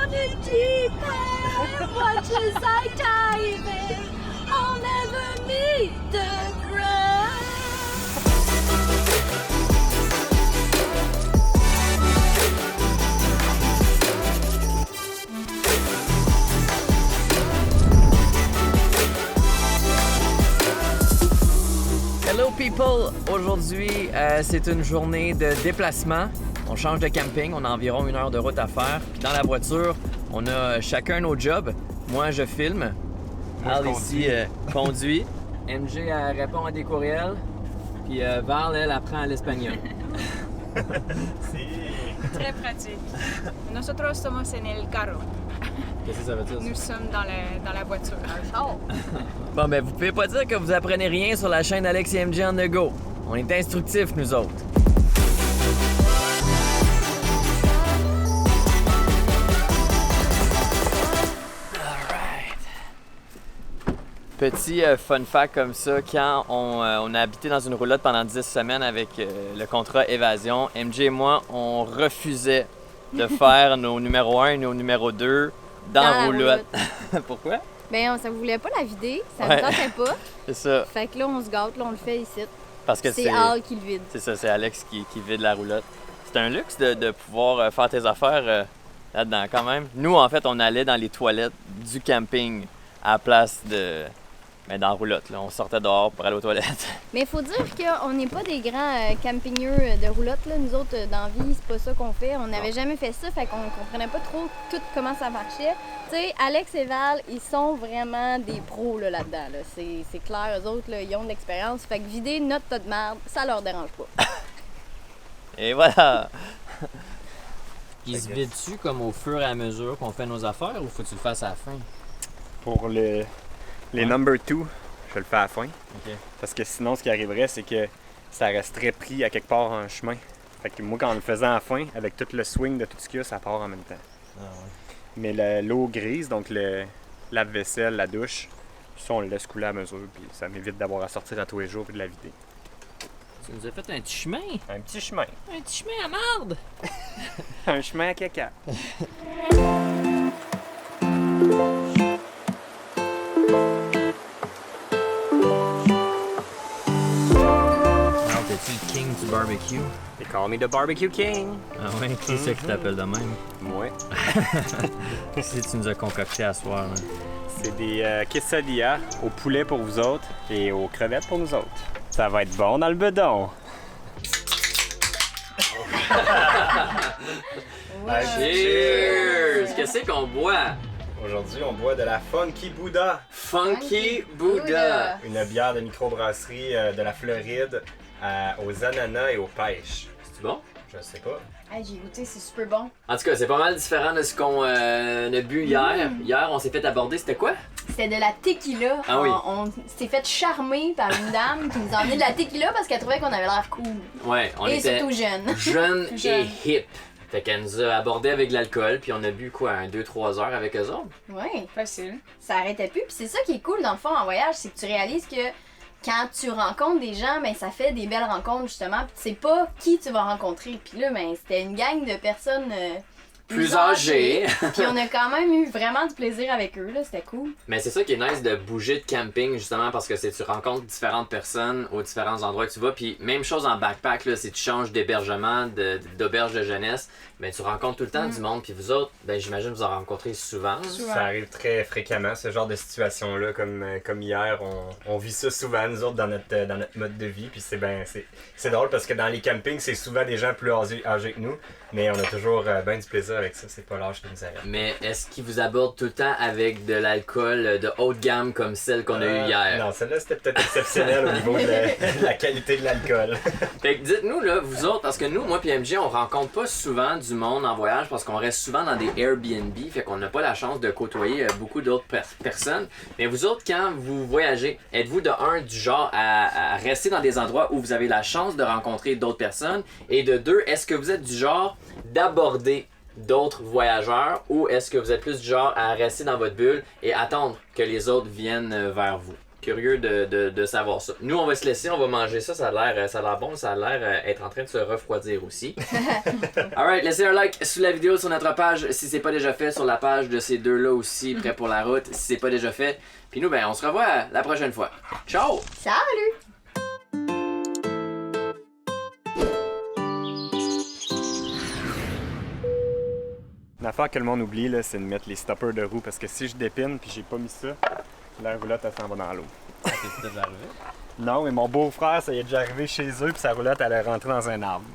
the deep end, watch as I dive in. I'll never meet the ground. Hello people! Aujourd'hui, c'est une journée de déplacement. On change de camping, on a environ 1 heure de route à faire. Puis dans la voiture, on a chacun nos jobs. Moi, je filme. Al ici conduit. MJ elle répond à des courriels. Puis Val, elle apprend l'espagnol. Très pratique. Nosotros somos en el carro. Qu'est-ce que ça veut dire? Nous sommes dans la voiture. Bon, ben vous pouvez pas dire que vous apprenez rien sur la chaîne Alex et MJ on the go. On est instructifs, nous autres. Petit fun fact comme ça, quand on a habité dans une roulotte pendant 10 semaines avec le contrat Évasion, MJ et moi, on refusait de faire nos numéros 1 et nos numéros 2 dans la roulotte. Pourquoi? Ben, ça voulait pas la vider, ça Ouais. ne tentait pas. C'est ça. Fait que là, on se gâte, là, on le fait ici. Parce que C'est Al qui le vide. C'est ça, c'est Alex qui vide la roulotte. C'est un luxe de pouvoir faire tes affaires là-dedans quand même. Nous, en fait, on allait dans les toilettes du camping à la place de... Mais dans la roulotte, là. On sortait dehors pour aller aux toilettes. Mais il faut dire qu'on n'est pas des grands campingeux de roulotte. Là. Nous autres, dans la vie, c'est pas ça qu'on fait. On n'avait jamais fait ça, fait qu'on comprenait pas trop tout comment ça marchait. Tu sais, Alex et Val, ils sont vraiment des pros là-dedans. Là. C'est clair, eux autres, là, ils ont de l'expérience. Fait que vider notre tas de merde, ça leur dérange pas. Et voilà! Il se vide-tu comme au fur et à mesure qu'on fait nos affaires ou faut que tu le fasses à la fin? Pour les number 2, je le fais à la fin. OK. Parce que sinon, ce qui arriverait, c'est que ça resterait pris à quelque part en chemin. Fait que moi, quand on le faisait à la fin, avec tout le swing de tout ce qu'il y a, ça part en même temps. Ah ouais. Mais l'eau grise, donc le lave-vaisselle, la douche, ça, on le laisse couler à mesure. Puis ça m'évite d'avoir à sortir à tous les jours et de la vider. Tu nous as fait un petit chemin! Un petit chemin. Un petit chemin à marde! Un chemin à caca. Alors, t'es-tu le king du barbecue? They call me the barbecue king. Ah ouais? Qui c'est qui t'appelle de même? Ouais. Qu'est-ce que tu nous as concocté à soir, là? C'est des quesadillas au poulet pour vous autres et aux crevettes pour nous autres. Ça va être bon dans le bedon. Cheers! Qu'est-ce qu'on boit? Aujourd'hui, on boit de la Funky Buddha, Funky Buddha! une bière de microbrasserie de la Floride aux ananas et aux pêches. C'est bon? Je sais pas. Hey, j'ai goûté, c'est super bon. En tout cas, c'est pas mal différent de ce qu'on a bu hier. Hier, on s'est fait aborder, c'était quoi? C'était de la tequila. Ah oui. On s'est fait charmer par une dame qui nous a emmené de la tequila parce qu'elle trouvait qu'on avait l'air cool. Ouais, on Et était surtout jeune. jeunes et Jeune. hip. Fait qu'elle nous a abordé avec de l'alcool, puis on a bu quoi, 2-3 heures avec eux autres? Ouais. Facile. Ça arrêtait plus. Puis c'est ça qui est cool dans le fond en voyage, c'est que tu réalises que quand tu rencontres des gens, ben ça fait des belles rencontres justement. Puis tu sais pas qui tu vas rencontrer. Puis là, ben c'était une gang de personnes Plus âgés. Puis on a quand même eu vraiment du plaisir avec eux, là, c'était cool. Mais c'est ça qui est nice de bouger de camping justement parce que c'est tu rencontres différentes personnes aux différents endroits que tu vas. Puis même chose en backpack, là, si tu changes d'hébergement, d'auberge de jeunesse, ben tu rencontres tout le temps du monde. Puis vous autres, ben j'imagine vous en rencontrez souvent. Ça arrive très fréquemment, ce genre de situation-là, comme hier. On vit ça souvent, nous autres, dans notre mode de vie. Puis c'est drôle parce que dans les campings, c'est souvent des gens plus âgés que nous. Mais on a toujours bien du plaisir avec ça. C'est pas l'âge qui nous arrête. Mais est-ce qu'ils vous abordent tout le temps avec de l'alcool de haute gamme comme celle qu'on a eue hier? Non, celle-là, c'était peut-être exceptionnel au niveau de la qualité de l'alcool. Fait que dites-nous, là, vous autres, parce que nous, moi et MJ, on rencontre pas souvent du monde en voyage parce qu'on reste souvent dans des Airbnb, fait qu'on n'a pas la chance de côtoyer beaucoup d'autres personnes. Mais vous autres, quand vous voyagez, êtes-vous de un du genre à rester dans des endroits où vous avez la chance de rencontrer d'autres personnes? Et de deux, est-ce que vous êtes du genre d'aborder d'autres voyageurs ou est-ce que vous êtes plus du genre à rester dans votre bulle et attendre que les autres viennent vers vous? Curieux de savoir ça. Nous, on va se laisser, on va manger ça. Ça a l'air bon, ça a l'air être en train de se refroidir aussi. Alright, laissez un like sous la vidéo sur notre page si c'est pas déjà fait, sur la page de ces deux-là aussi, prêts pour la route, si c'est pas déjà fait. Puis nous, ben, on se revoit la prochaine fois. Ciao! Salut! L'affaire que le monde oublie, là, c'est de mettre les stoppers de roue parce que si je dépine puis j'ai pas mis ça, la roulotte elle s'en va dans l'eau. Ça t'est déjà arrivé? Non, mais mon beau-frère, ça y est déjà arrivé chez eux puis sa roulotte elle est rentrée dans un arbre.